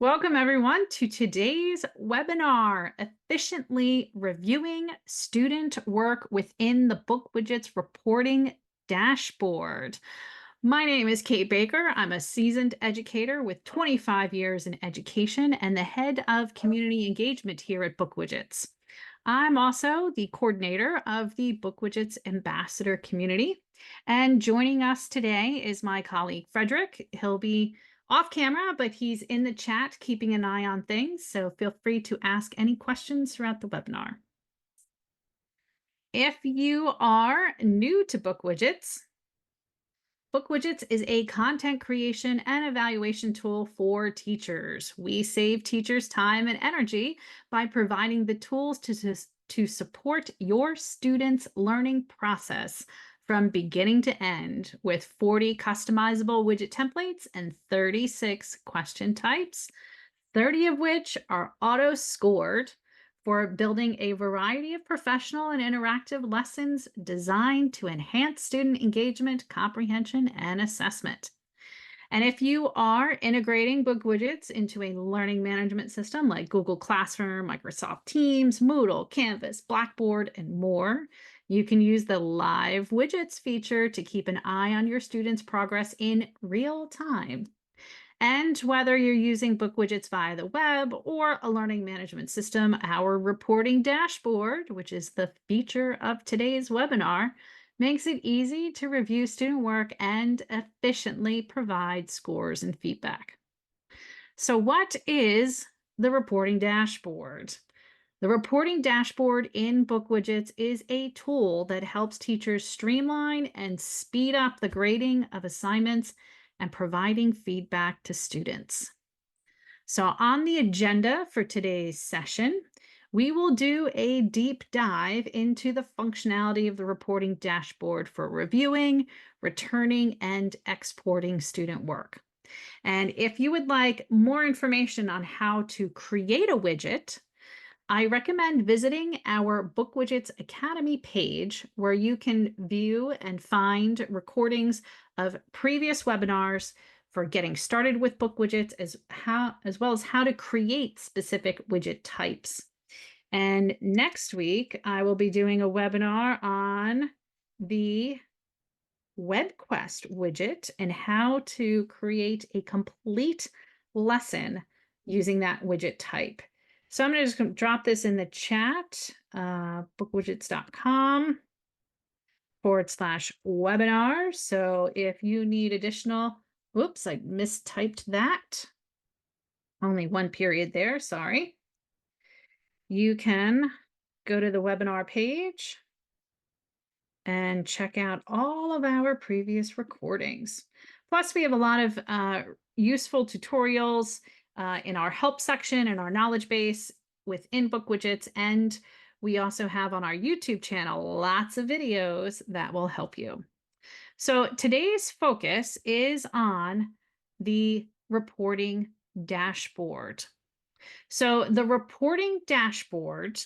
Welcome, everyone, to today's webinar, Efficiently Reviewing Student Work within the BookWidgets Reporting Dashboard. My name is Kate Baker. I'm a seasoned educator with 25 years in education and the head of community engagement here at BookWidgets. I'm also the coordinator of the BookWidgets Ambassador community. And joining us today is my colleague, Frederick. He'll be off camera, but he's in the chat keeping an eye on things, so feel free to ask any questions throughout the webinar. If you are new to BookWidgets, BookWidgets is a content creation and evaluation tool for teachers. We save teachers time and energy by providing the tools to support your students' learning process from beginning to end with 40 customizable widget templates and 36 question types, 30 of which are auto-scored for building a variety of professional and interactive lessons designed to enhance student engagement, comprehension, and assessment. And if you are integrating BookWidgets into a learning management system like Google Classroom, Microsoft Teams, Moodle, Canvas, Blackboard, and more, you can use the Live Widgets feature to keep an eye on your students' progress in real time. And whether you're using BookWidgets via the web or a learning management system, our reporting dashboard, which is the feature of today's webinar, makes it easy to review student work and efficiently provide scores and feedback. So what is the reporting dashboard? The reporting dashboard in BookWidgets is a tool that helps teachers streamline and speed up the grading of assignments and providing feedback to students. So on the agenda for today's session, we will do a deep dive into the functionality of the reporting dashboard for reviewing, returning, and exporting student work. And if you would like more information on how to create a widget, I recommend visiting our BookWidgets Academy page, where you can view and find recordings of previous webinars for getting started with BookWidgets, as well as how to create specific widget types. And next week, I will be doing a webinar on the WebQuest widget and how to create a complete lesson using that widget type. So I'm going to just drop this in the chat, bookwidgets.com/webinar. So if you need additional, oops, I mistyped that. Only one period there, sorry. You can go to the webinar page and check out all of our previous recordings. Plus, we have a lot of useful tutorials in our help section and our knowledge base within BookWidgets. And we also have on our YouTube channel lots of videos that will help you. So today's focus is on the reporting dashboard. So the reporting dashboard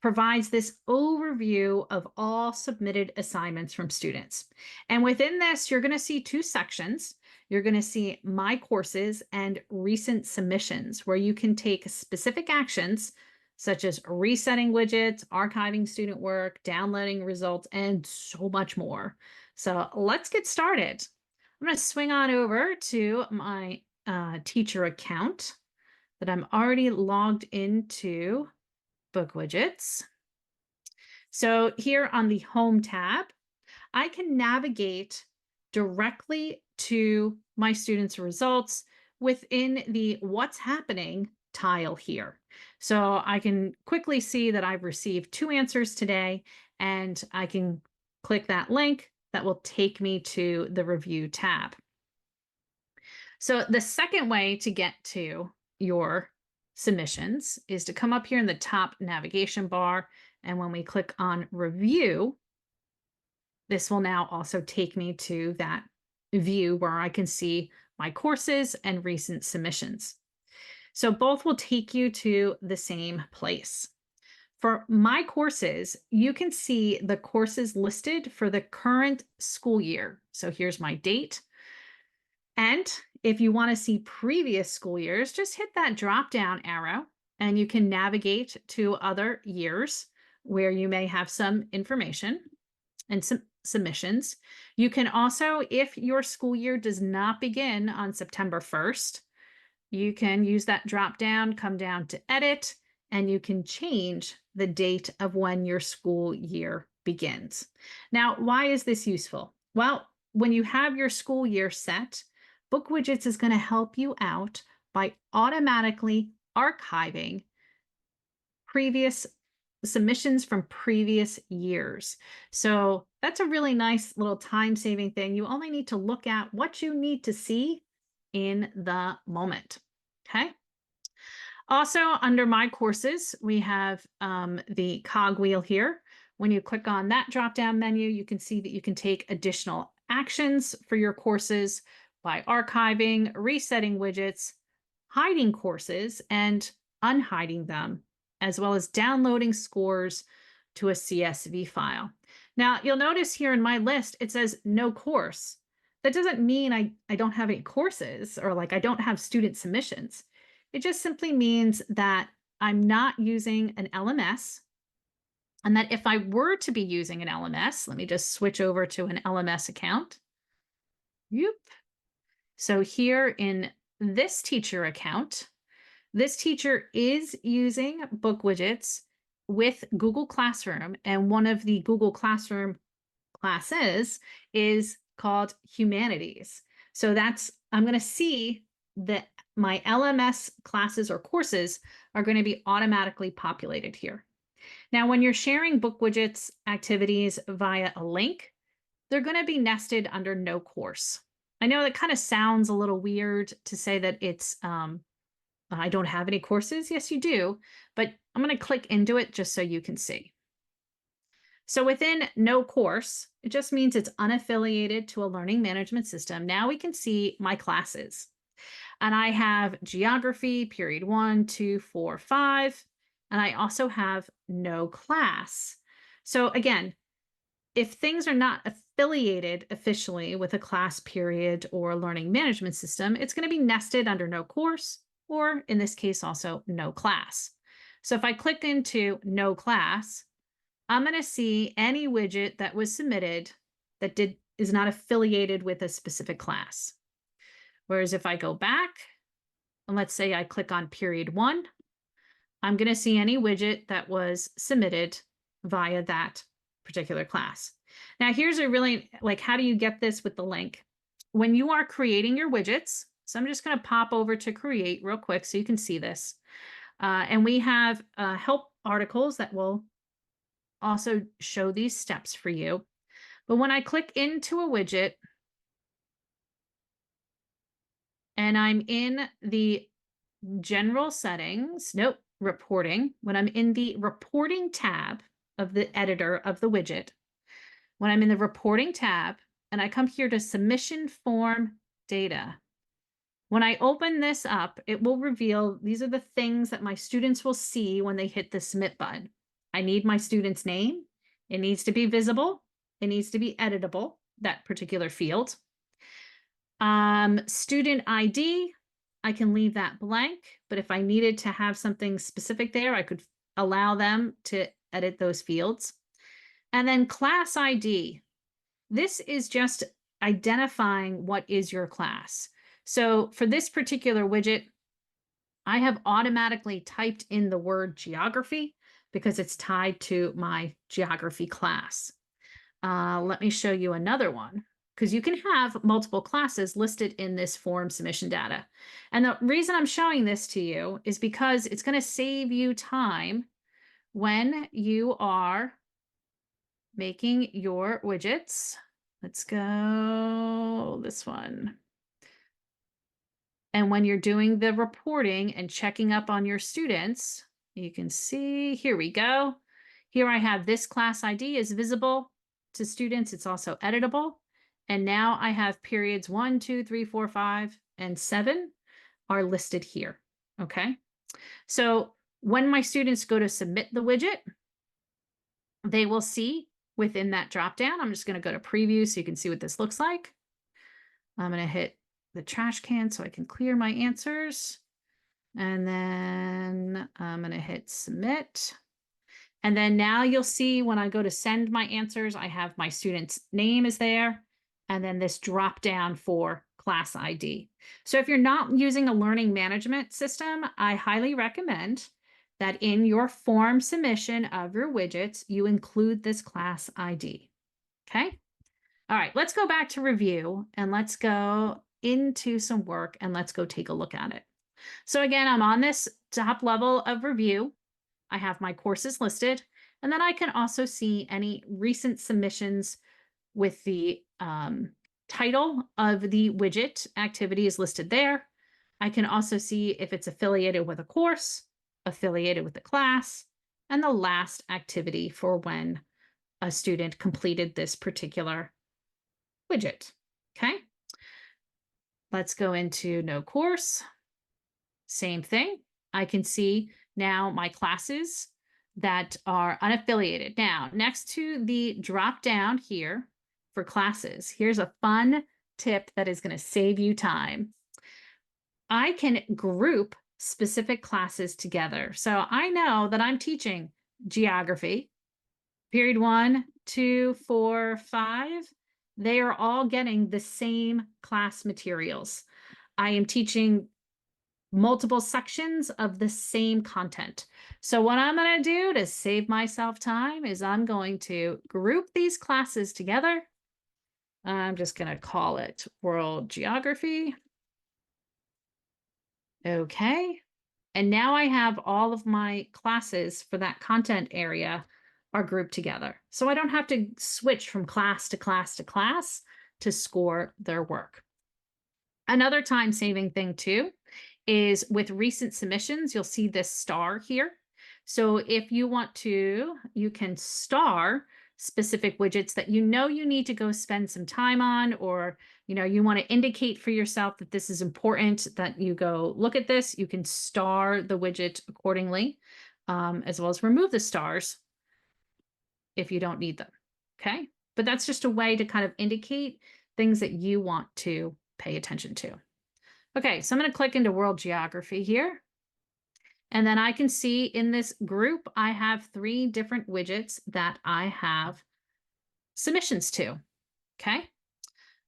provides this overview of all submitted assignments from students. And within this, you're going to see two sections. You're going to see My Courses and Recent Submissions, where you can take specific actions such as resetting widgets, archiving student work, downloading results, and so much more. So let's get started. I'm going to swing on over to my teacher account that I'm already logged into BookWidgets. So here on the Home tab, I can navigate directly to my students' results within the What's Happening tile here. So I can quickly see that I've received 2 answers today, and I can click that link that will take me to the Review tab. So the second way to get to your submissions is to come up here in the top navigation bar, and when we click on Review, this will now also take me to that view where I can see my courses and recent submissions. So both will take you to the same place. For My Courses, you can see the courses listed for the current school year. So here's my date. And If you want to see previous school years, just hit that drop down arrow and you can navigate to other years where you may have some information and some submissions. You can also, if your school year does not begin on September 1st, you can use that drop down, come down to edit, and you can change the date of when your school year begins. Now, why is this useful? Well, when you have your school year set, BookWidgets is going to help you out by automatically archiving previous submissions from previous years. So that's a really nice little time-saving thing. You only need to look at what you need to see in the moment. Okay. Also, under My Courses, we have the cogwheel here. When you click on that drop-down menu, you can see that you can take additional actions for your courses by archiving, resetting widgets, hiding courses, and unhiding them, as well as downloading scores to a CSV file. Now, you'll notice here in my list, it says no course. That doesn't mean I don't have any courses or like I don't have student submissions. It just simply means that I'm not using an LMS, and that if I were to be using an LMS, let me just switch over to an LMS account. Yep. So here in this teacher account, this teacher is using BookWidgets with Google Classroom, and one of the Google Classroom classes is called Humanities. So I'm going to see that my LMS classes or courses are going to be automatically populated here. Now, when you're sharing BookWidgets activities via a link, they're going to be nested under no course. I know that kind of sounds a little weird to say that it's I don't have any courses. Yes, you do, but I'm going to click into it just so you can see. So within no course, it just means it's unaffiliated to a learning management system. Now we can see my classes. And I have geography, period 1, 2, 4, 5. And I also have no class. So again, if things are not affiliated officially with a class period or a learning management system, it's going to be nested under no course, or in this case, also no class. So if I click into no class, I'm going to see any widget that was submitted that is not affiliated with a specific class. Whereas if I go back, and let's say I click on period 1, I'm going to see any widget that was submitted via that particular class. Now, here's a really, how do you get this with the link? When you are creating your widgets, so I'm just going to pop over to create real quick so you can see this. And we have help articles that will also show these steps for you. But when I click into a widget and I'm in the general settings, reporting, when I'm in the reporting tab of the editor of the widget, when I'm in the reporting tab and I come here to submission form data, when I open this up, it will reveal these are the things that my students will see when they hit the submit button. I need my student's name. It needs to be visible. It needs to be editable, that particular field. Student ID, I can leave that blank, but if I needed to have something specific there, I could allow them to edit those fields. And then class ID. This is just identifying what is your class. So for this particular widget, I have automatically typed in the word geography because it's tied to my geography class. Let me show you another one, because you can have multiple classes listed in this form submission data. And the reason I'm showing this to you is because it's going to save you time when you are making your widgets. Let's go this one. And when you're doing the reporting and checking up on your students, you can see, here we go. Here I have this class ID is visible to students. It's also editable. And now I have periods 1, 2, 3, 4, 5, and 7 are listed here. Okay. So when my students go to submit the widget, they will see within that dropdown. I'm just going to go to preview so you can see what this looks like. I'm going to hit the trash can so I can clear my answers. And then I'm going to hit submit. And then now you'll see when I go to send my answers, I have my student's name is there, and then this drop down for class ID. So if you're not using a learning management system, I highly recommend that in your form submission of your widgets, you include this class ID. Okay. All right, let's go back to review and let's go into some work and let's go take a look at it. So again, I'm on this top level of review. I have my courses listed, and then I can also see any recent submissions with the title of the widget activity is listed there. I can also see if it's affiliated with a course, affiliated with the class, and the last activity for when a student completed this particular widget. Okay. Let's go into no course. Same thing. I can see now my classes that are unaffiliated. Now, next to the drop down here for classes, here's a fun tip that is going to save you time. I can group specific classes together. So I know that I'm teaching geography, period 1, 2, 4, 5. They are all getting the same class materials. I am teaching multiple sections of the same content. So what I'm going to do to save myself time is I'm going to group these classes together. I'm just going to call it World Geography. Okay. And now I have all of my classes for that content area are grouped together. So I don't have to switch from class to class to class to score their work. Another time-saving thing too is with recent submissions, you'll see this star here. So if you want to, you can star specific widgets that you know you need to go spend some time on, or you want to indicate for yourself that this is important, that you go look at this. You can star the widget accordingly, as well as remove the stars if you don't need them. Okay, but that's just a way to kind of indicate things that you want to pay attention to. Okay, so I'm going to click into World Geography here. And then I can see in this group, I have 3 different widgets that I have submissions to. Okay,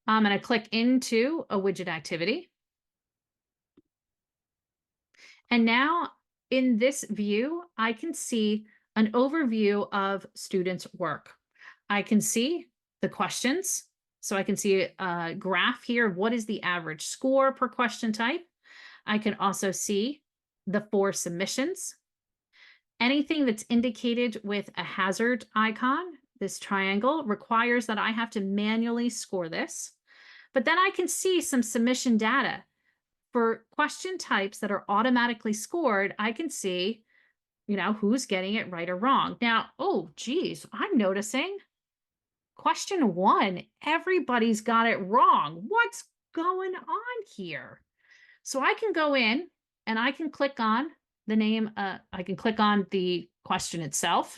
I'm going to click into a widget activity. And now in this view, I can see an overview of students' work. I can see the questions. So I can see a graph here of what is the average score per question type. I can also see the 4 submissions. Anything that's indicated with a hazard icon, this triangle, requires that I have to manually score this. But then I can see some submission data. For question types that are automatically scored, I can see, who's getting it right or wrong. Now, oh, geez, I'm noticing question 1, everybody's got it wrong. What's going on here? So I can go in and I can click on the name. I can click on the question itself.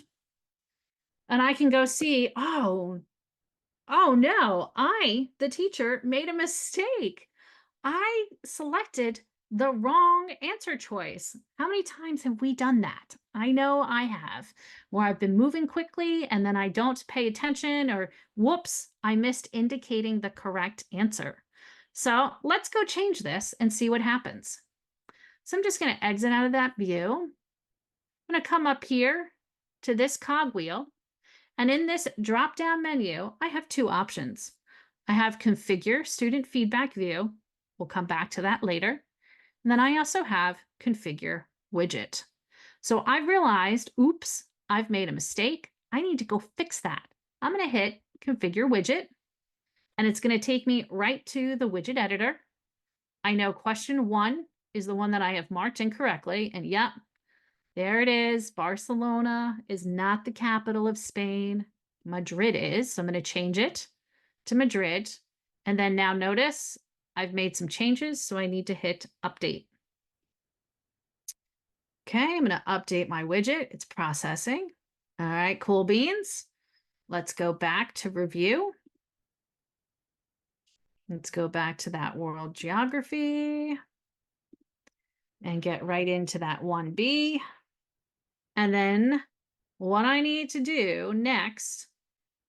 And I can go see, oh no, the teacher, made a mistake. I selected the wrong answer choice. How many times have we done that? I know I have, where I've been moving quickly and then I don't pay attention, or whoops, I missed indicating the correct answer. So let's go change this and see what happens. So I'm just going to exit out of that view. I'm going to come up here to this cogwheel. And in this drop-down menu, I have 2 options. I have Configure Student Feedback View. We'll come back to that later. And then I also have Configure Widget. So I realized, oops, I've made a mistake. I need to go fix that. I'm going to hit Configure Widget, and it's going to take me right to the widget editor. I know question 1 is the one that I have marked incorrectly, and yep, there it is. Barcelona is not the capital of Spain. Madrid is, so I'm going to change it to Madrid. And then now notice I've made some changes, so I need to hit update. Okay, I'm going to update my widget. It's processing. All right, cool beans. Let's go back to review. Let's go back to that world geography and get right into that 1B. And then what I need to do next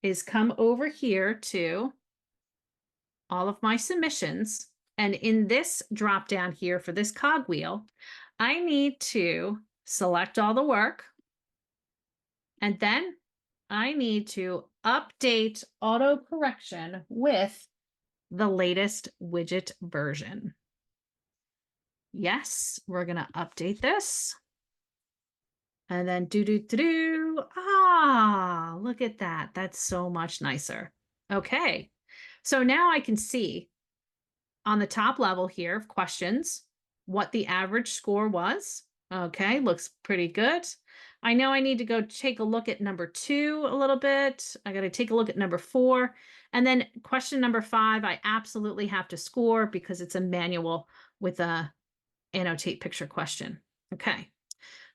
is come over here to all of my submissions. And in this drop down here for this cogwheel, I need to select all the work. And then I need to update auto correction with the latest widget version. Yes, we're going to update this. And then do. Ah, look at that. That's so much nicer. Okay. So now I can see on the top level here of questions what the average score was. Okay, looks pretty good. I know I need to go take a look at number 2 a little bit. I got to take a look at number 4. And then question number 5, I absolutely have to score because it's a manual with a annotate picture question. Okay.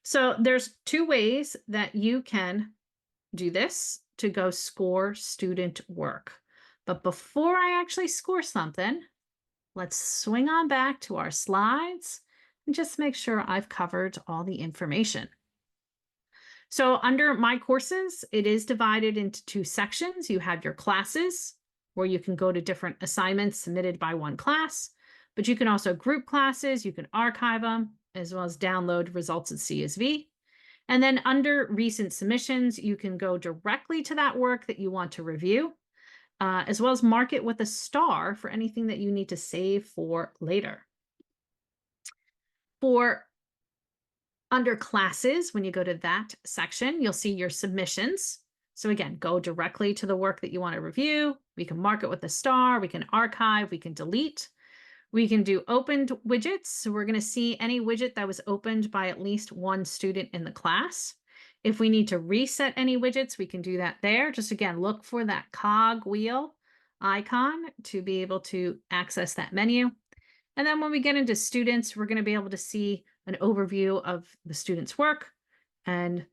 So there's 2 ways that you can do this to go score student work. But before I actually score something, let's swing on back to our slides and just make sure I've covered all the information. So under my courses, it is divided into 2 sections. You have your classes where you can go to different assignments submitted by one class, but you can also group classes, you can archive them, as well as download results as CSV. And then under recent submissions, you can go directly to that work that you want to review, as well as mark it with a star for anything that you need to save for later. For under classes, when you go to that section, you'll see your submissions. So again, go directly to the work that you want to review. We can mark it with a star, we can archive, we can delete. We can do opened widgets. So we're going to see any widget that was opened by at least one student in the class. If we need to reset any widgets, we can do that there. Just again, look for that cog wheel icon to be able to access that menu. And then when we get into students, we're going to be able to see an overview of the student's work. And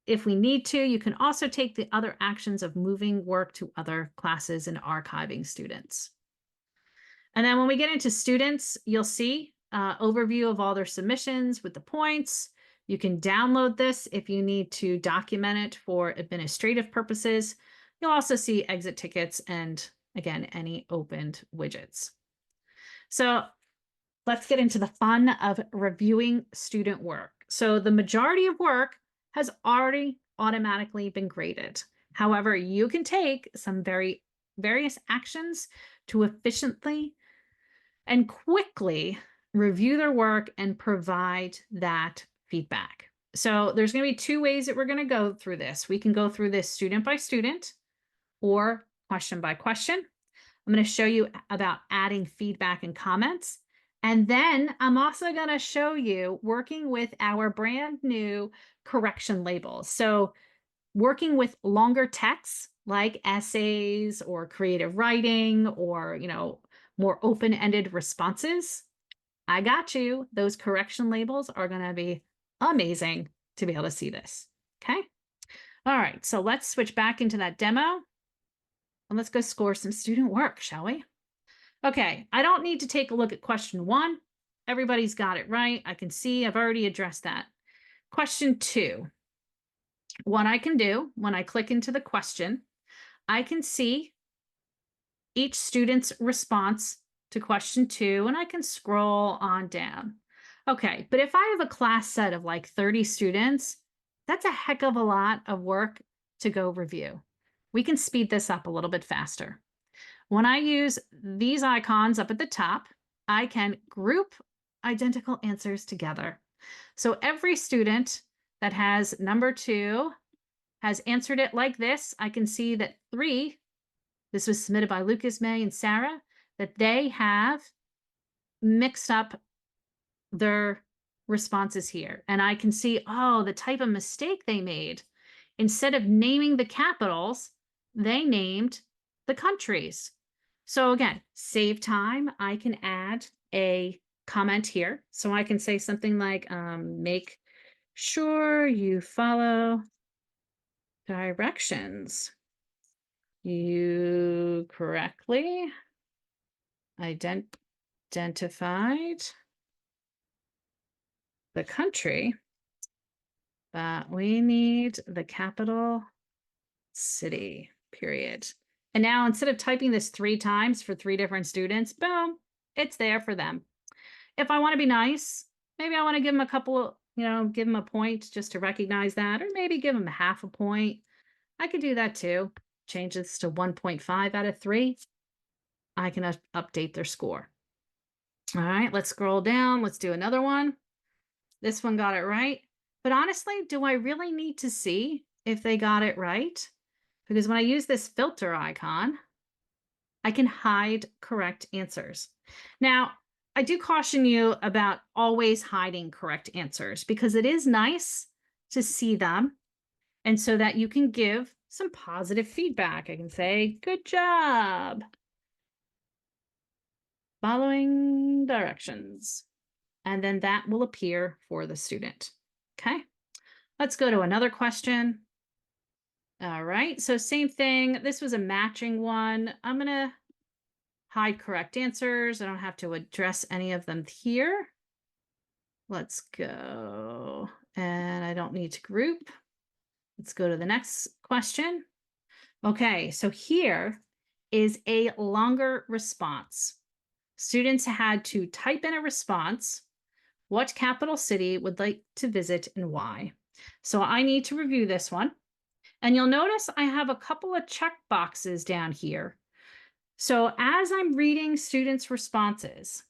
if we need to, you can also take the other actions of moving work to other classes and archiving students. And then when we get into students, you'll see overview of all their submissions with the points. You can download this if you need to document it for administrative purposes. You'll also see exit tickets and, again, any opened widgets. So let's get into the fun of reviewing student work. So the majority of work has already automatically been graded. However, you can take some various actions to efficiently and quickly review their work and provide that feedback. So there's going to be 2 ways that we're going to go through this. We can go through this student by student or question by question. I'm going to show you about adding feedback and comments. And then I'm also going to show you working with our brand new correction labels. So working with longer texts like essays or creative writing or, more open-ended responses. I got you. Those correction labels are going to be amazing to be able to see this. Okay. All right. So let's switch back into that demo and let's go score some student work, shall we? Okay. I don't need to take a look at question 1. Everybody's got it right. I can see I've already addressed that. Question 2. What I can do when I click into the question, I can see each student's response to question 2, and I can scroll on down. Okay, but if I have a class set of like 30 students, that's a heck of a lot of work to go review. We can speed this up a little bit faster. When I use these icons up at the top, I can group identical answers together. So every student that has number 2 has answered it like this. I can see that 3, this was submitted by Lucas, May, and Sarah, that they have mixed up their responses here. And I can see, oh, the type of mistake they made. Instead of naming the capitals, they named the countries. So again, save time. I can add a comment here. So I can say something like, make sure you follow directions you correctly identified the country, but we need the capital city, period. And now instead of typing this 3 times for 3 different students, boom, it's there for them. If I want to be nice, maybe I want to give them a couple, give them a point just to recognize that, or maybe give them half a point. I could do that too. Change this to 1.5 out of 3. I can update their score. All right, let's scroll down. Let's do another one. This one got it right. But honestly, do I really need to see if they got it right? Because when I use this filter icon, I can hide correct answers. Now, I do caution you about always hiding correct answers because it is nice to see them and so that you can give some positive feedback. I can say, good job. Following directions. And then that will appear for the student. Okay, let's go to another question. All right, so same thing. This was a matching one. I'm going to hide correct answers. I don't have to address any of them here. Let's go. And I don't need to group. Let's go to the next question. Okay, so here is a longer response. Students had to type in a response. What capital city would like to visit and why? So I need to review this one. And you'll notice I have a couple of check boxes down here. So as I'm reading students' responses,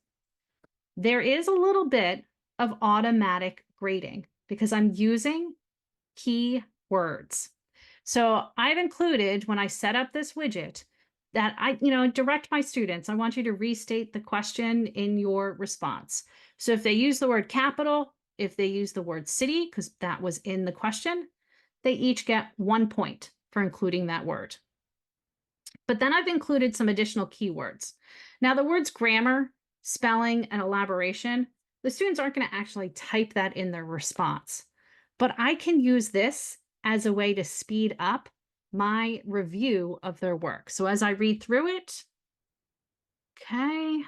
there is a little bit of automatic grading because I'm using key words. So I've included, when I set up this widget, that I, direct my students. I want you to restate the question in your response. So if they use the word capital, if they use the word city, because that was in the question, they each get 1 point for including that word. But then I've included some additional keywords. Now the words grammar, spelling, and elaboration, the students aren't going to actually type that in their response. But I can use this as a way to speed up my review of their work. So as I read through it, okay.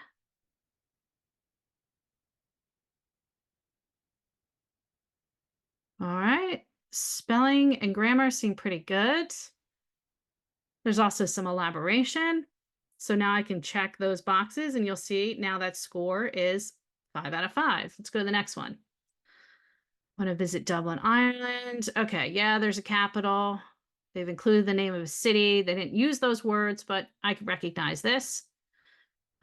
All right, spelling and grammar seem pretty good. There's also some elaboration. So now I can check those boxes and you'll see now that score is 5 out of 5. Let's go to the next one. Want to visit Dublin, Ireland. Okay, yeah, there's a capital. They've included the name of a city. They didn't use those words, but I can recognize this.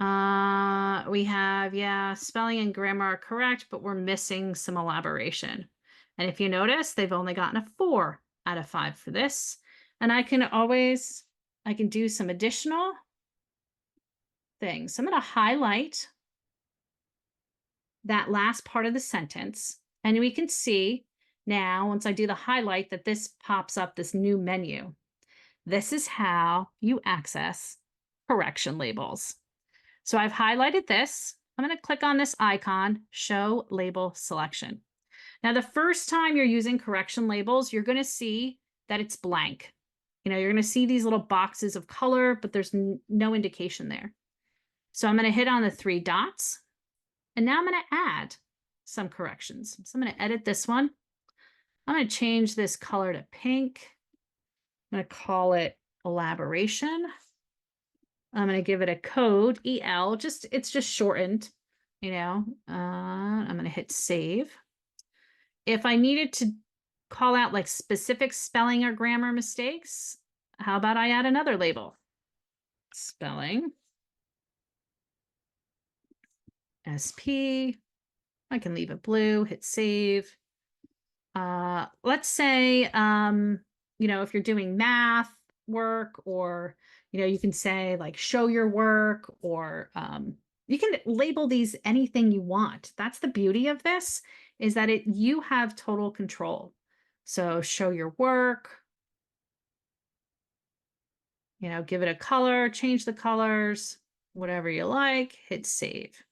We have, yeah, spelling and grammar are correct, but we're missing some elaboration. And if you notice, they've only gotten a 4 out of 5 for this. And I can do some additional things. So I'm going to highlight that last part of the sentence. And we can see now, once I do the highlight, that this pops up this new menu. This is how you access correction labels. So I've highlighted this. I'm going to click on this icon, Show Label Selection. Now, the first time you're using correction labels, you're going to see that it's blank. You're going to see these little boxes of color, but there's no indication there. So I'm going to hit on the 3 dots. And now I'm going to add some corrections. So I'm going to edit this one. I'm going to change this color to pink. I'm going to call it elaboration. I'm going to give it a code, EL, it's just shortened, I'm going to hit save. If I needed to call out like specific spelling or grammar mistakes, how about I add another label? Spelling. SP. I can leave it blue, hit save. Let's say, if you're doing math work, or, you can say like, show your work, or you can label these anything you want. That's the beauty of this, is that you have total control. So show your work, give it a color, change the colors, whatever you like, hit save.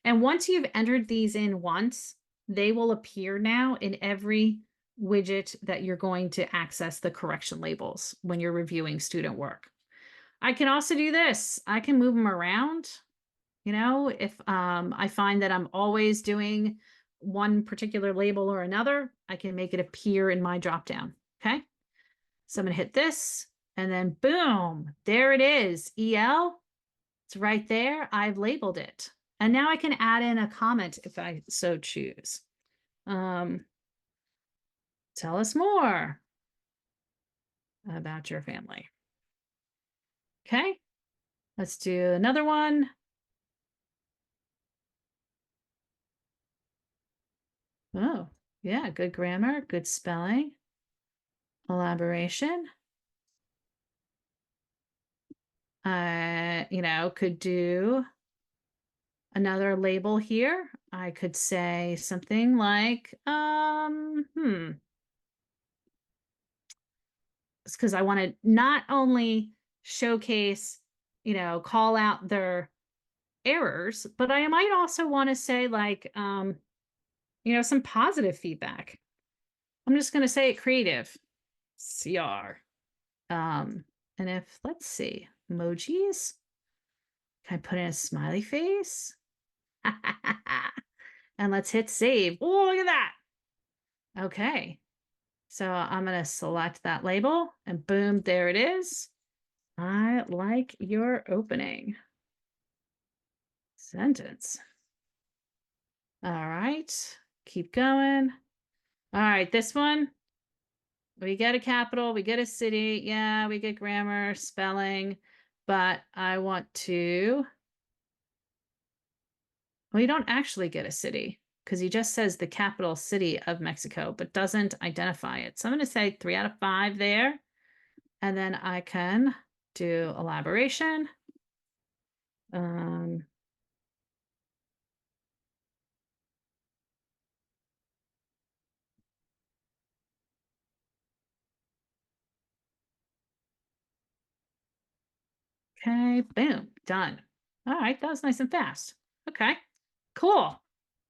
And once you've entered these in once, they will appear now in every widget that you're going to access the correction labels when you're reviewing student work. I can also do this. I can move them around. You know, if I find that I'm always doing one particular label or another, I can make it appear in my dropdown. Okay. So I'm going to hit this and then boom, there it is. EL, it's right there. I've labeled it. And now I can add in a comment if I so choose. Tell us more about your family. Okay. Let's do another one. Oh, yeah, good grammar, good spelling, elaboration. Could do another label here. I could say something like, it's because I want to not only showcase, call out their errors, but I might also want to say like, some positive feedback. I'm just going to say it creative, CR. And if, let's see, emojis, can I put in a smiley face? And let's hit save. Oh, look at that. Okay. So I'm going to select that label and boom, there it is. I like your opening sentence. All right. Keep going. All right. This one, we get a capital, we get a city. Yeah, we get grammar, spelling, but I want to. Well, you don't actually get a city because he just says the capital city of Mexico, but doesn't identify it. So I'm going to say 3 out of 5 there. And then I can do elaboration. Okay, boom, done. All right, that was nice and fast. Okay, cool.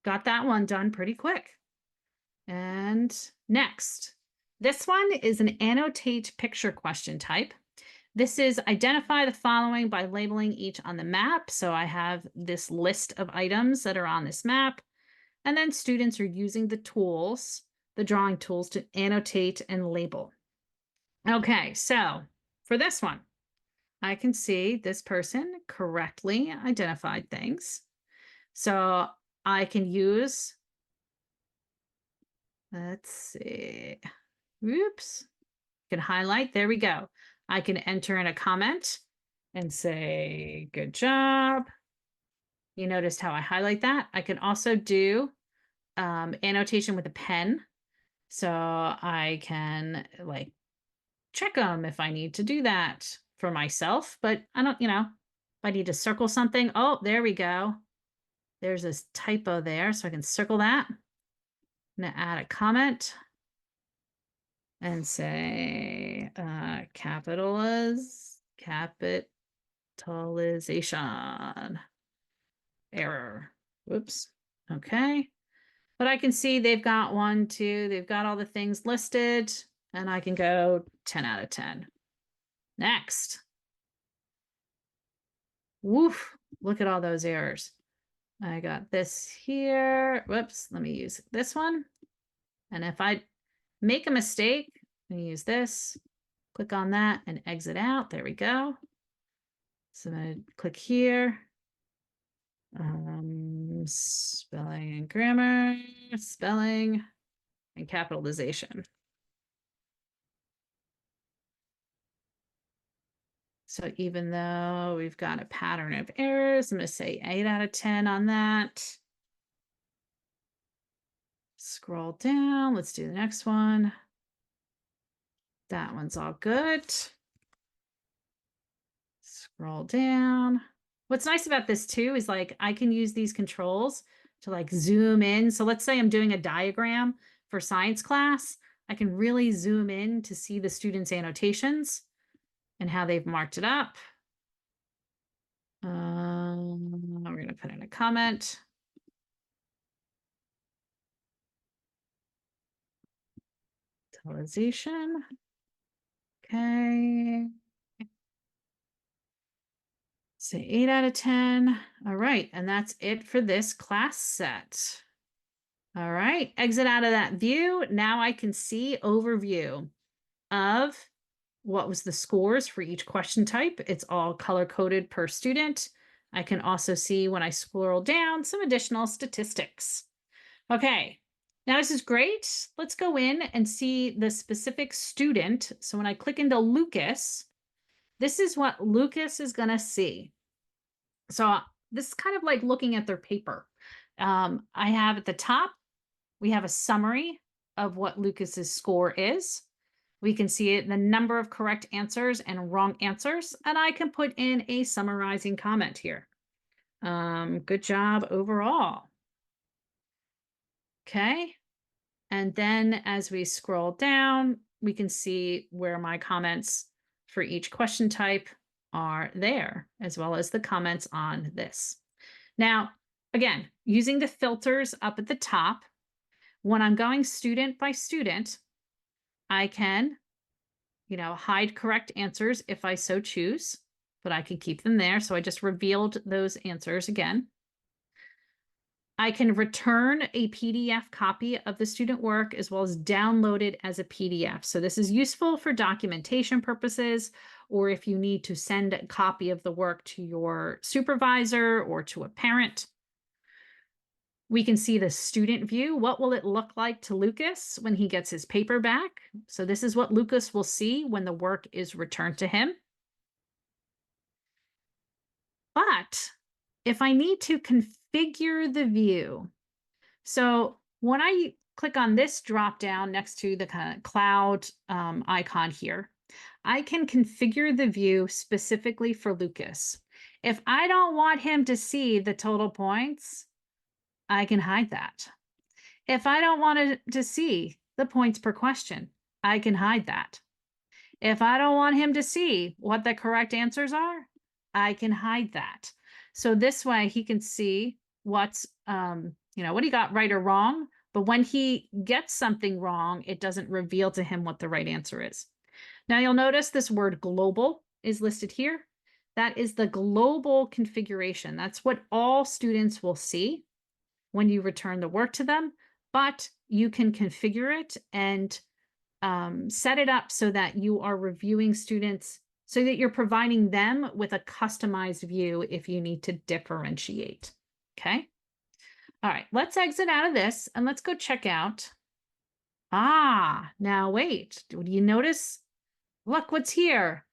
Got that one done pretty quick. And next, this one is an annotate picture question type. This is identify the following by labeling each on the map. So I have this list of items that are on this map. And then students are using the tools, the drawing tools, to annotate and label. Okay, so for this one, I can see this person correctly identified things. So I can use, let's see, oops, can highlight, there we go. I can enter in a comment and say, good job. You noticed how I highlight that? I can also do annotation with a pen. So I can like check them if I need to do that for myself, but I don't, if I need to circle something, oh, there we go. There's this typo there, so I can circle that. I'm gonna add a comment and say capitalization error. Whoops. Okay. But I can see they've got 1, 2, they've got all the things listed, and I can go 10 out of 10. Next. Woof, look at all those errors. I got this here. Whoops, let me use this one. And if I make a mistake, I'm gonna use this, click on that and exit out. There we go. So I'm gonna click here. Spelling and grammar, spelling and capitalization. So even though we've got a pattern of errors, I'm going to say 8 out of 10 on that. Scroll down. Let's do the next one. That one's all good. Scroll down. What's nice about this too is like I can use these controls to like zoom in. So let's say I'm doing a diagram for science class. I can really zoom in to see the students' annotations and how they've marked it up. We're going to put in a comment. Utilization. Okay. Say 8 out of 10. All right. And that's it for this class set. All right. Exit out of that view. Now I can see overview of what was the scores for each question type. It's all color coded per student. I can also see when I scroll down some additional statistics. Okay. Now this is great. Let's go in and see the specific student. So when I click into Lucas, this is what Lucas is going to see. So this is kind of like looking at their paper. I have at the top, we have a summary of what Lucas's score is. We can see it, the number of correct answers and wrong answers, and I can put in a summarizing comment here. Good job overall. Okay. And then as we scroll down, we can see where my comments for each question type are there, as well as the comments on this. Now, again, using the filters up at the top, when I'm going student by student, I can, hide correct answers if I so choose, but I can keep them there. So I just revealed those answers again. I can return a PDF copy of the student work as well as download it as a PDF. So this is useful for documentation purposes, or if you need to send a copy of the work to your supervisor or to a parent. We can see the student view. What will it look like to Lucas when he gets his paper back? So this is what Lucas will see when the work is returned to him. But if I need to configure the view, so when I click on this drop down next to the kind of cloud icon here, I can configure the view specifically for Lucas. If I don't want him to see the total points, I can hide that. If I don't want to see the points per question, I can hide that. If I don't want him to see what the correct answers are, I can hide that. So this way he can see what's, what he got right or wrong. But when he gets something wrong, it doesn't reveal to him what the right answer is. Now you'll notice this word global is listed here. That is the global configuration. That's what all students will see when you return the work to them, but you can configure it and set it up so that you are reviewing students, so that you're providing them with a customized view if you need to differentiate. Okay. All right, let's exit out of this and let's go check out. Now wait, do you notice? Look what's here.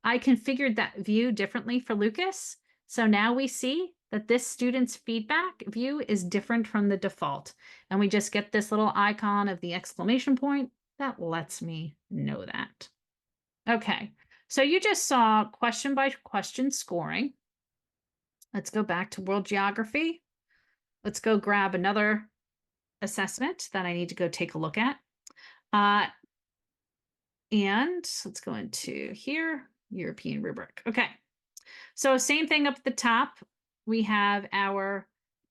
I configured that view differently for Lucas. So now we see that this student's feedback view is different from the default. And we just get this little icon of the exclamation point that lets me know that. Okay, so you just saw question by question scoring. Let's go back to world geography. Let's go grab another assessment that I need to go take a look at. And let's go into here, European rubric. Okay, so same thing up at the top. We have our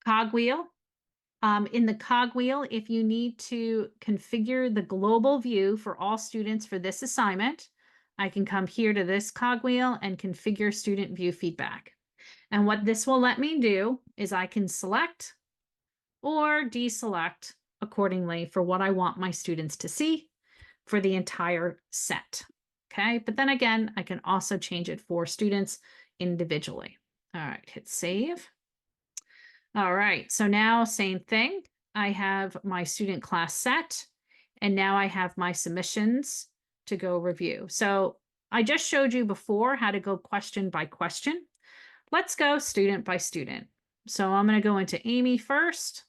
cogwheel. In the cogwheel, if you need to configure the global view for all students for this assignment, I can come here to this cogwheel and configure student view feedback. And what this will let me do is I can select or deselect accordingly for what I want my students to see for the entire set. Okay, but then again, I can also change it for students individually. All right, hit save. All right, so now same thing. I have my student class set, and now I have my submissions to go review. So I just showed you before how to go question by question. Let's go student by student. So I'm going to go into Amy first.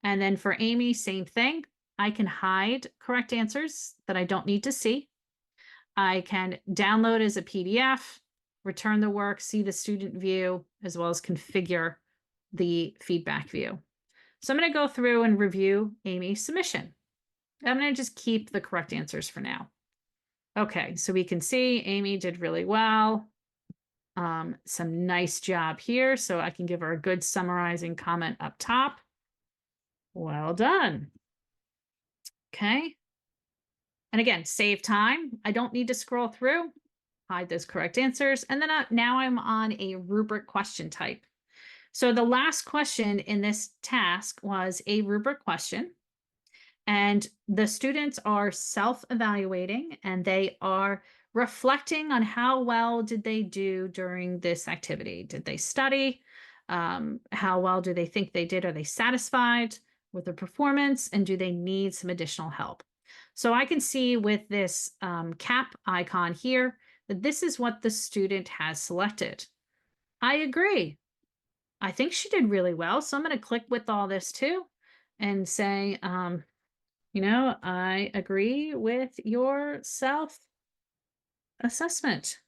And then for Amy, same thing. I can hide correct answers that I don't need to see. I can download as a PDF, return the work, see the student view, as well as configure the feedback view. So I'm going to go through and review Amy's submission. I'm going to just keep the correct answers for now. Okay, so we can see Amy did really well. Some nice job here. So I can give her a good summarizing comment up top. Well done. Okay. And again, save time. I don't need to scroll through. hide those correct answers. And then now I'm on a rubric question type. So the last question in this task was a rubric question. And the students are self-evaluating and they are reflecting on how well did they do during this activity. Did they study? How well do they think they did? Are they satisfied with the performance? And do they need some additional help? So I can see with this cap icon here that this is what the student has selected. I agree. I think she did really well. So I'm going to click with all this too and say, I agree with your self-assessment.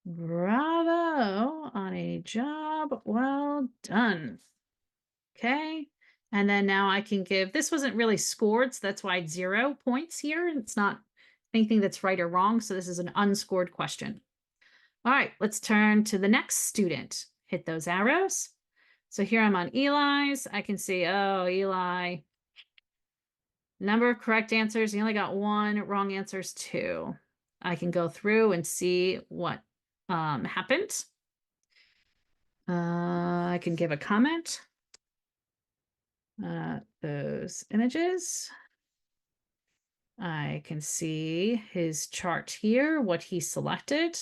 Bravo on a job well done. Okay. And then now I can give, this wasn't really scored, so that's why it's 0 points here. It's not anything that's right or wrong. So this is an unscored question. All right, let's turn to the next student. Hit those arrows. So here I'm on Eli's. I can see, oh, Eli, number of correct answers. You only got 1, wrong answers 2. I can go through and see what happened. I can give a comment. Those images. I can see his chart here, what he selected.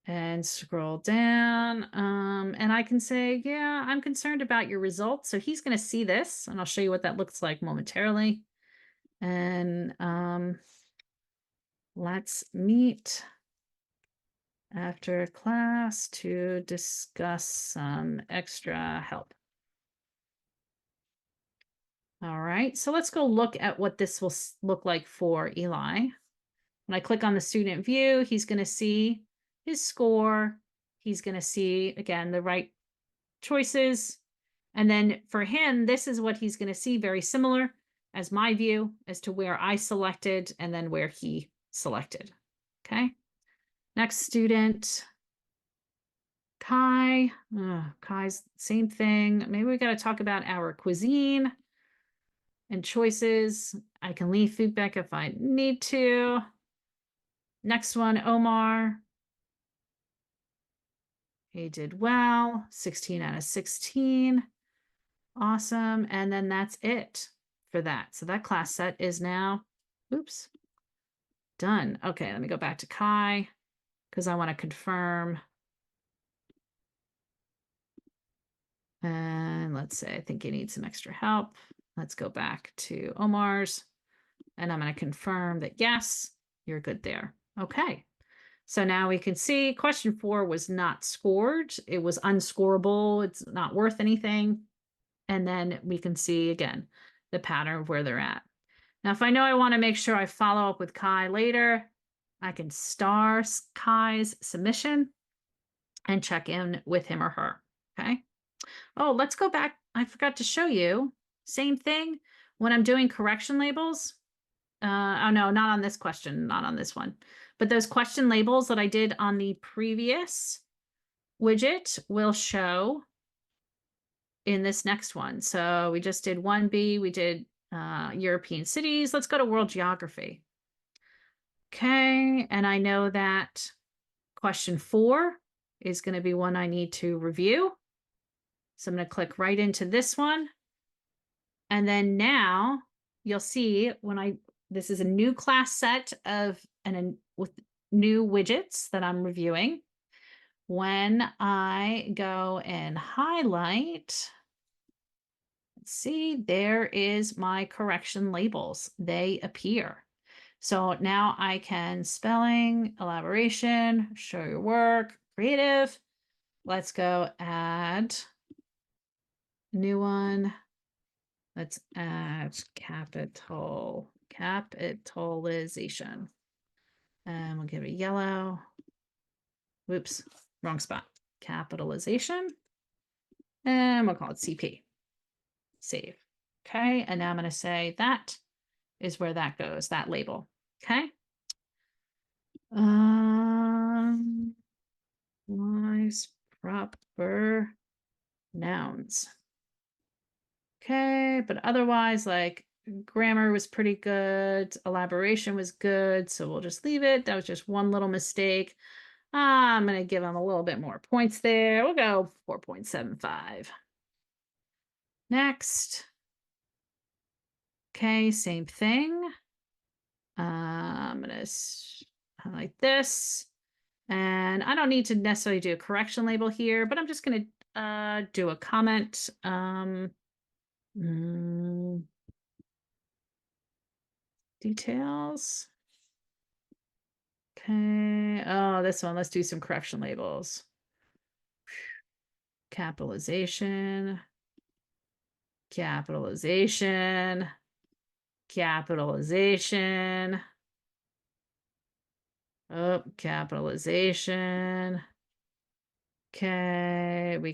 And scroll down. And I can say, yeah, I'm concerned about your results. So he's going to see this, and I'll show you what that looks like momentarily. And let's meet after class to discuss some extra help. All right, so let's go look at what this will look like for Eli. When I click on the student view, he's going to see his score. He's going to see, again, the right choices. And then for him, this is what he's going to see, very similar as my view as to where I selected and then where he selected. Okay. Next student, Kai. Kai's same thing. Maybe we got to talk about our cuisine and choices. I can leave feedback if I need to. Next one, Omar. He did well, 16 out of 16. Awesome. And then that's it for that. So that class set is now, oops, done. Okay, let me go back to Kai because I want to confirm. And let's say, I think you need some extra help. Let's go back to Omar's and I'm going to confirm that, yes, you're good there. Okay. So now we can see question 4 was not scored. It was unscorable. It's not worth anything. And then we can see again, the pattern of where they're at. Now, if I know I want to make sure I follow up with Kai later, I can star Kai's submission and check in with him or her. Okay. Oh, let's go back. I forgot to show you. Same thing when I'm doing correction labels. Oh no, not on this question, not on this one. But those question labels that I did on the previous widget will show in this next one. So we just did 1B, we did European cities. Let's go to world geography. Okay, and I know that question 4 is going to be one I need to review. So I'm going to click right into this one. And then now you'll see when this is a new class set of with new widgets that I'm reviewing. When I go and highlight, let's see, there is my correction labels. They appear. So now I can spelling, elaboration, show your work, creative. Let's go add new one. Let's add capitalization. And we'll give it yellow. Whoops, wrong spot. Capitalization. And we'll call it CP. Save. Okay, and now I'm going to say that is where that goes, that label. Okay. Wise proper nouns. Okay, but otherwise, like Grammar was pretty good. Elaboration was good. So we'll just leave it. That was just one little mistake. I'm going to give them a little bit more points there. We'll go 4.75. Next. Okay, same thing. I'm going to highlight this. And I don't need to necessarily do a correction label here, but I'm just going to do a comment. Details. Okay. Oh, this one. Let's do some correction labels. Capitalization. Capitalization. Capitalization. Oh, capitalization. Okay. We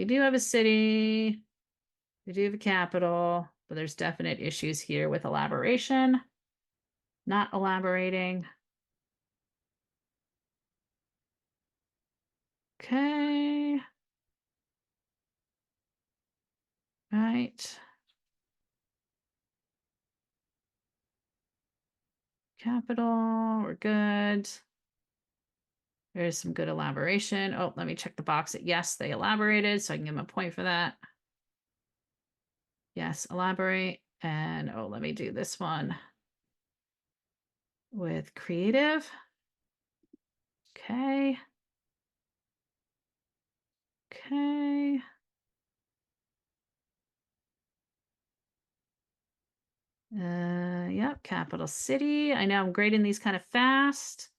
do have a city. We do have a capital, but there's definite issues here with elaboration. Not elaborating. Okay. Right. Capital, we're good. There's some good elaboration. Oh, let me check the box that yes, they elaborated, so I can give them a point for that. Yes, elaborate. And oh, let me do this one with creative. Okay. Okay. Yep, capital city. I know I'm grading these kind of fast.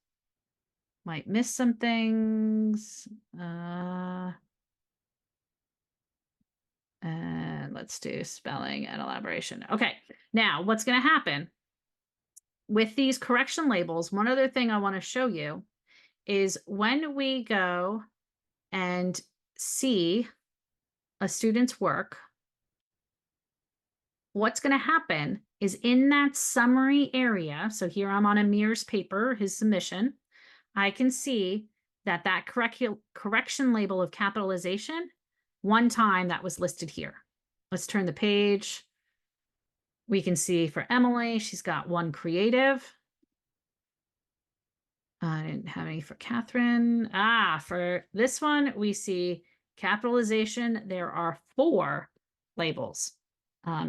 Might miss some things. And let's do spelling and elaboration. Okay, now what's going to happen with these correction labels? One other thing I want to show you is when we go and see a student's work, what's going to happen is in that summary area. So here I'm on Amir's paper, his submission. I can see that correction label of capitalization, one time that was listed here. Let's turn the page. We can see for Emily, she's got one creative. I didn't have any for Catherine. For this one, we see capitalization. There are 4 labels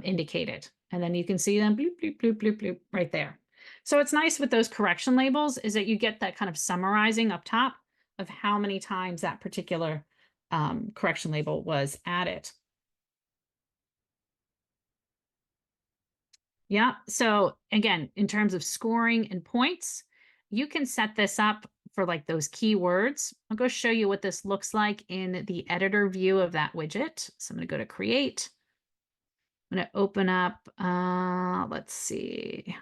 indicated. And then you can see them bloop, bloop, bloop, bloop, bloop right there. So it's nice with those correction labels is that you get that kind of summarizing up top of how many times that particular correction label was added. Yeah. So again, in terms of scoring and points, you can set this up for like those keywords. I'll go show you what this looks like in the editor view of that widget. So I'm going to go to create. I'm going to open up, let's see.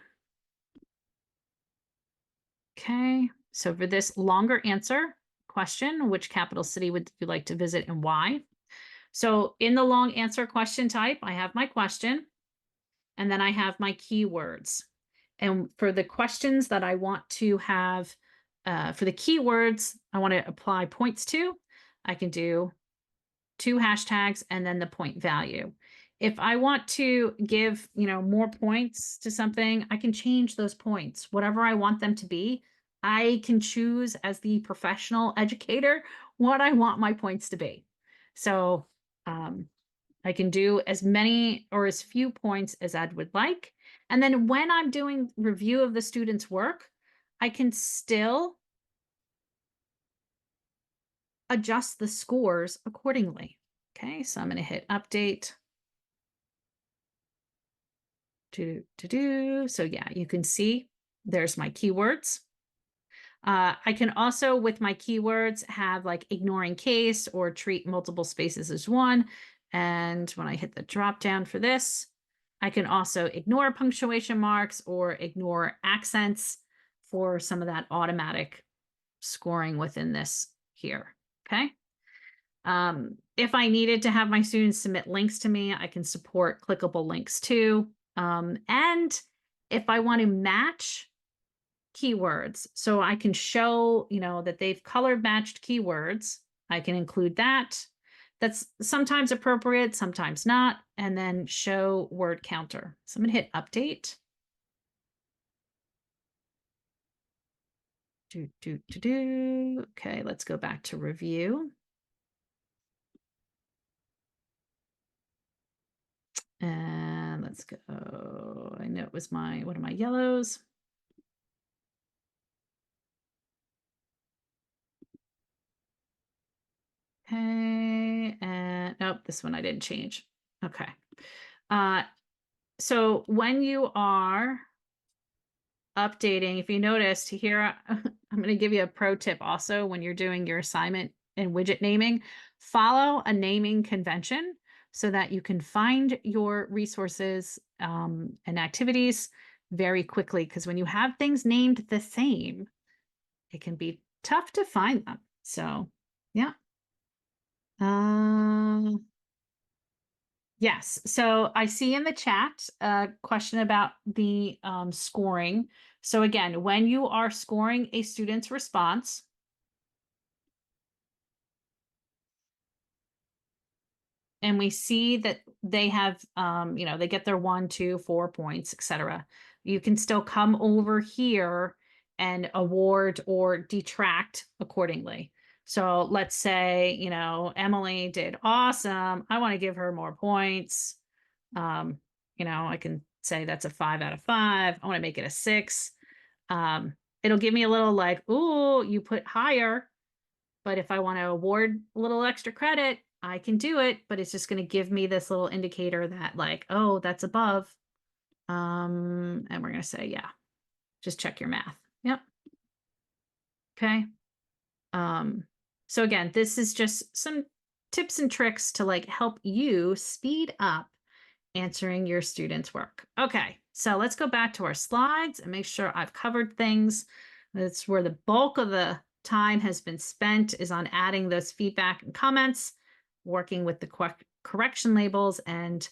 Okay. So for this longer answer question, which capital city would you like to visit and why? So in the long answer question type, I have my question. And then I have my keywords. And for the questions that I want to have, for the keywords, I want to apply points to, I can do 2 hashtags and then the point value. If I want to give, more points to something, I can change those points, whatever I want them to be. I can choose as the professional educator what I want my points to be. So, I can do as many or as few points as I would like. And then when I'm doing review of the student's work, I can still adjust the scores accordingly. Okay, so I'm going to hit update. So yeah, you can see there's my keywords. I can also, with my keywords, have like ignoring case or treat multiple spaces as one. And when I hit the drop down for this, I can also ignore punctuation marks or ignore accents for some of that automatic scoring within this here. Okay. If I needed to have my students submit links to me, I can support clickable links too. And if I want to match keywords, so I can show, that they've color matched keywords, I can include that. That's sometimes appropriate, sometimes not, and then show word counter. So I'm going to hit update. Okay, let's go back to review. And let's go. I know it was one of my yellows. Okay, and nope, this one I didn't change. Okay. So when you are updating, if you noticed here, I'm going to give you a pro tip also when you're doing your assignment and widget naming, follow a naming convention so that you can find your resources and activities very quickly. Because when you have things named the same, it can be tough to find them. So, yeah. Yes. So I see in the chat a question about the scoring. So again, when you are scoring a student's response, and we see that they have, they get their 1, 2, 4 points, etc. You can still come over here and award or detract accordingly. So let's say, Emily did awesome. I want to give her more points. I can say that's a 5 out of 5. I want to make it a 6. It'll give me a little like, ooh, you put higher. But if I want to award a little extra credit, I can do it, but it's just going to give me this little indicator that like, oh, that's above. And we're going to say, yeah, just check your math. Yep. Okay. So again, this is just some tips and tricks to like help you speed up answering your students' work. Okay, so let's go back to our slides and make sure I've covered things. That's where the bulk of the time has been spent, is on adding those feedback and comments, working with the correction labels, and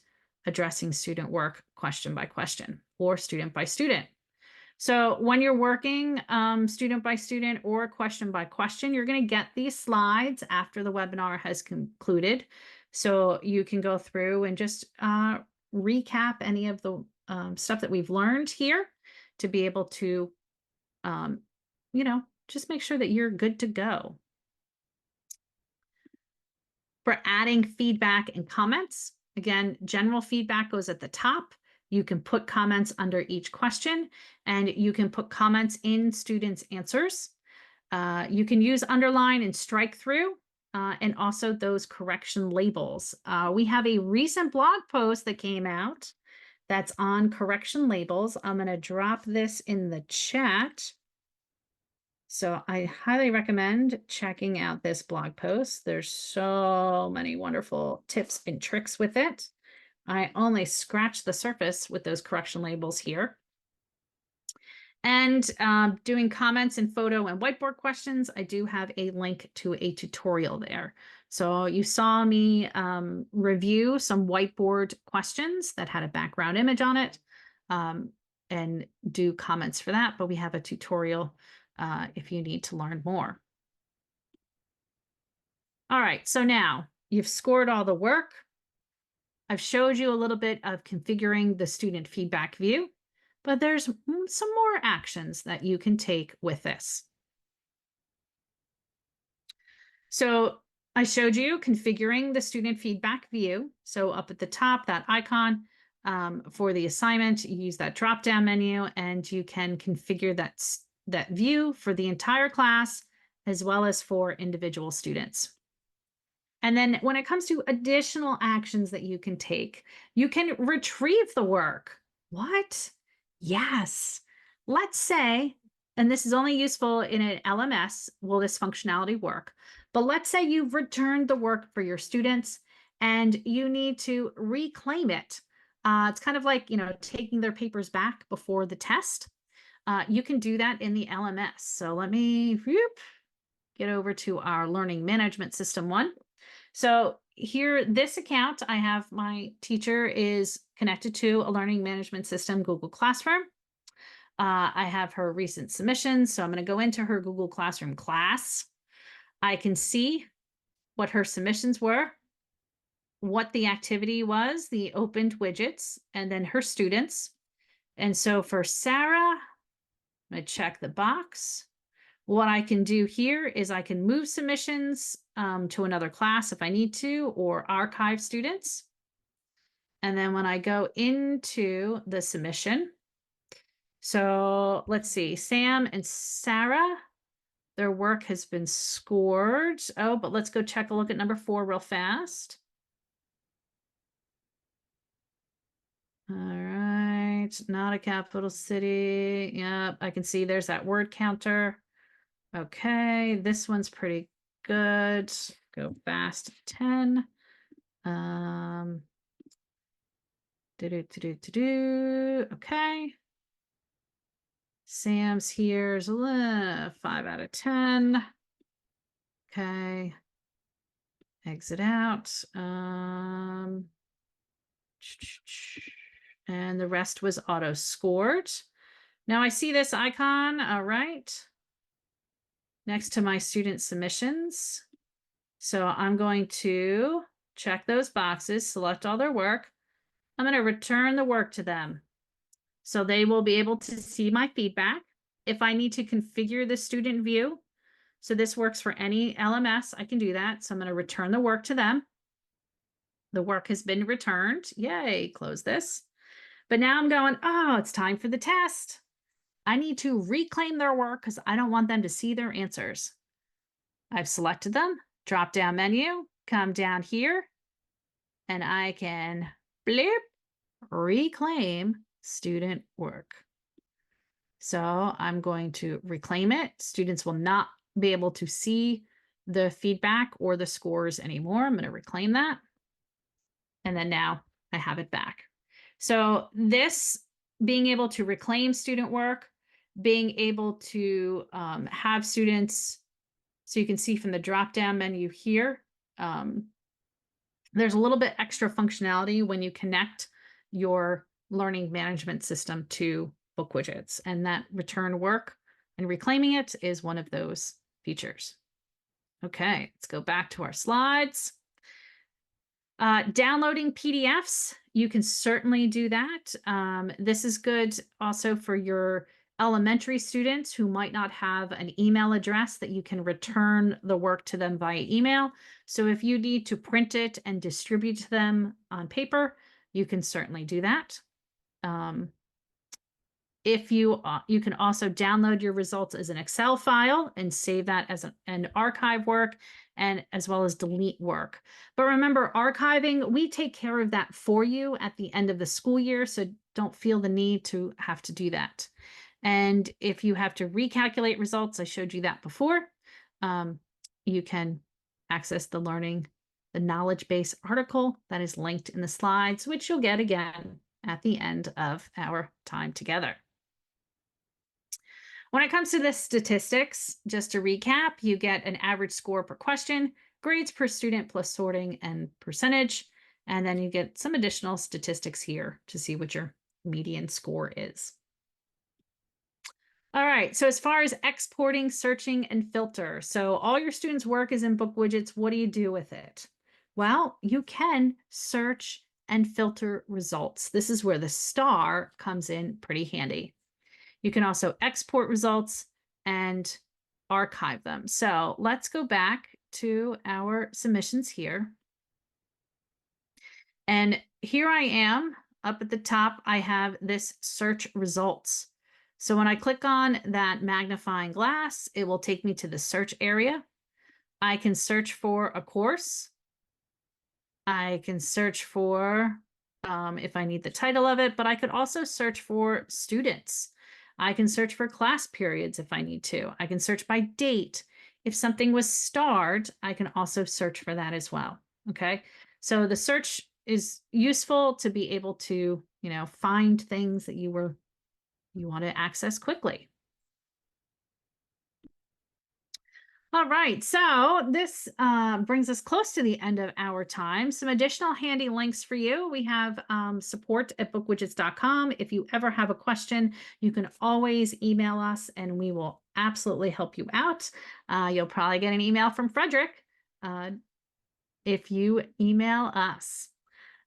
addressing student work question by question or student by student. So when you're working student by student or question by question, you're going to get these slides after the webinar has concluded. So you can go through and just recap any of the stuff that we've learned here to be able to, just make sure that you're good to go. For adding feedback and comments, again, general feedback goes at the top. You can put comments under each question, and you can put comments in students' answers. You can use underline and strike through, and also those correction labels. We have a recent blog post that came out that's on correction labels. I'm going to drop this in the chat. So I highly recommend checking out this blog post. There's so many wonderful tips and tricks with it. I only scratched the surface with those correction labels here. And doing comments and photo and whiteboard questions, I do have a link to a tutorial there. So you saw me review some whiteboard questions that had a background image on it, and do comments for that, but we have a tutorial if you need to learn more. All right, so now you've scored all the work. I've showed you a little bit of configuring the student feedback view, but there's some more actions that you can take with this. So I showed you configuring the student feedback view. So up at the top, that icon for the assignment, you use that drop-down menu, and you can configure that view for the entire class as well as for individual students. And then when it comes to additional actions that you can take, you can retrieve the work. What? Yes. Let's say, and this is only useful in an LMS, will this functionality work? But let's say you've returned the work for your students and you need to reclaim it. It's kind of like, taking their papers back before the test. You can do that in the LMS. So let me get over to our learning management system one. So here, this account, I have my teacher is connected to a learning management system, Google Classroom. I have her recent submissions. So I'm going to go into her Google Classroom class. I can see what her submissions were. what the activity was, the opened widgets, and then her students. And so for Sarah, I'm going to check the box. What I can do here is I can move submissions to another class if I need to, or archive students. And then when I go into the submission, so let's see, Sam and Sarah, their work has been scored. Oh, but let's go check a look at number 4 real fast. All right, not a capital city. Yep, I can see there's that word counter. Okay, this one's pretty good. Go fast 10. Okay. Sam's here's 5 out of 10. Okay. Exit out. And the rest was auto scored. Now I see this icon, all right, next to my student submissions. So I'm going to check those boxes, select all their work. I'm going to return the work to them. So they will be able to see my feedback. If I need to configure the student view, so this works for any LMS, I can do that. So I'm going to return the work to them. The work has been returned. Yay, close this. But now I'm going, oh, it's time for the test. I need to reclaim their work because I don't want them to see their answers. I've selected them, drop down menu, come down here, and I can blip, reclaim student work. So I'm going to reclaim it. Students will not be able to see the feedback or the scores anymore. I'm going to reclaim that. And then now I have it back. So this being able to reclaim student work, being able to have students, so you can see from the drop-down menu here, there's a little bit extra functionality when you connect your learning management system to BookWidgets, and that return work and reclaiming it is one of those features. Okay, let's go back to our slides. Downloading PDFs, you can certainly do that. This is good also for your elementary students who might not have an email address that you can return the work to them via email. So if you need to print it and distribute to them on paper, you can certainly do that. If you can also download your results as an Excel file and save that as an archive work, and as well as delete work. But remember, archiving, we take care of that for you at the end of the school year, so don't feel the need to have to do that. And if you have to recalculate results, I showed you that before, you can access the knowledge base article that is linked in the slides, which you'll get again at the end of our time together. When it comes to the statistics, just to recap, you get an average score per question, grades per student plus sorting and percentage, and then you get some additional statistics here to see what your median score is. All right, so as far as exporting, searching, and filter, so all your students' work is in BookWidgets. What do you do with it? Well, you can search and filter results. This is where the star comes in pretty handy. You can also export results and archive them. So let's go back to our submissions here. And here I am up at the top. I have this search results. So when I click on that magnifying glass, it will take me to the search area. I can search for a course. I can search for if I need the title of it, but I could also search for students. I can search for class periods if I need to. I can search by date. If something was starred, I can also search for that as well. Okay, so the search is useful to be able to, find things that you want to access quickly. All right, so this brings us close to the end of our time. Some additional handy links for you. We have support at bookwidgets.com. If you ever have a question, you can always email us and we will absolutely help you out. You'll probably get an email from Frederick if you email us.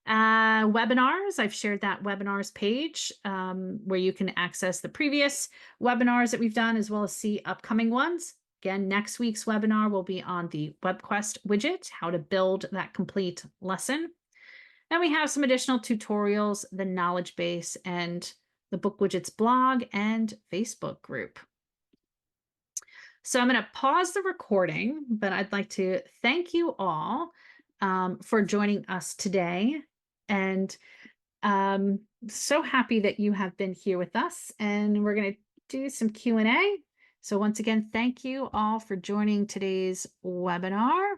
Webinars, I've shared that webinars page where you can access the previous webinars that we've done as well as see upcoming ones. Again, next week's webinar will be on the WebQuest widget, how to build that complete lesson. And we have some additional tutorials, the knowledge base, and the BookWidgets blog and Facebook group. So I'm going to pause the recording, but I'd like to thank you all for joining us today. And so happy that you have been here with us. And we're going to do some Q&A. So once again, thank you all for joining today's webinar.